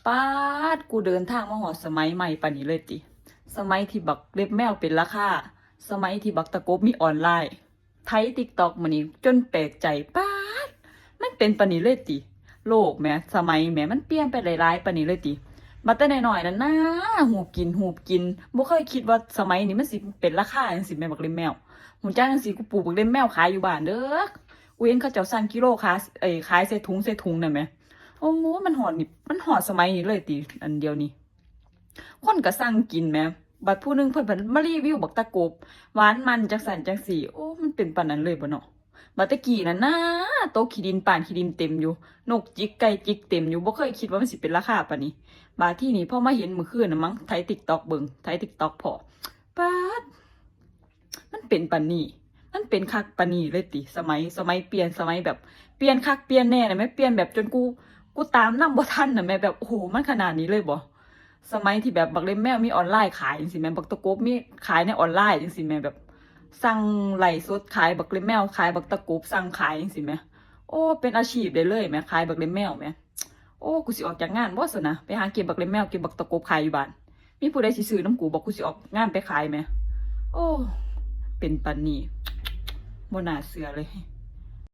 ป๊าดกูเดินทางมาหอดสมัยใหม่ปานนี้เลยติสมัยที่บักเล็บแมวเป็นราคาสมัยที่บักตะกบมีออนไลน์ไทยติ๊กตอกมื้อนี้จนแปลกใจป๊าดมันเป็นปานนี้เลยติโลกแหมสมัยแหมมันเปลี่ยนไปหลายๆปานนี้เลยติมาแต่น้อยๆนั่นนะหูบกินบ่เคยคิดว่าสมัยนี้มันสิเป็นราคาจังซี่แม่บักเล็บแมวหูจักจังซี่กูปลูกบักเล็บแมวขายอยู่บ้านเด้อกูเห็นเขาเจ้าสั่งกิโลขายใส่ถุงนั่นแหม โอ้โหมันหอดสมัยนี้เลยติอันเดียวนี้คนก็สั่งกินแหมบัดผู้หนึงเพิ่นมารีวิวบักตะกบหวานมันจังสันจังสี่โอ้มันเป็นปานนั้นเลยบ่เนาะบัดตะกี้นั่นนะโต๊ะขี้ดินป่านขี้ดินเต็มอยู่นกจิกไก่จิกเต็มอยู่บ่เคยคิดว่ามันสิเป็นราคาปานนี้บาดที่นี่พอมาเห็นมื้อคืนน่ะมั้งไถ TikTok เบิ่งไถ TikTok พอป๊าดมันเป็นปานนี้มันเป็นคักปานนี้เลยติสมัยเปลี่ยนสมัยแบบเปลี่ยนคักเปลี่ยนแน่น่ะแม่เปลี่ยนแบบจนกูตามนำบ่ทันน่ะแม่แบบโอ้โหมันขนาดนี้เลยบ่สมัยที่แบบบักเล็บแมวมีออนไลน์ขายจังซี่แม่บักตะกบมีขายในออนไลน์จังซี่แม่แบบสั่งไลฟ์สดขายบักเล็บแมวขายบักตะกบสั่งขายจังซี่แม่โอ้เป็นอาชีพได้เลยแม่ขายบักเล็บแมวแม่โอ้กูสิออกจากงานบ่ซะนะไปหาเก็บบักเล็บแมวเก็บบักตะกบขายอยู่บ้านมีผู้ใดสิซื้อนำกูบอกกูสิออกงานไปขายแม่โอ้เป็นปานนี้บ่น่าเชื่อเลย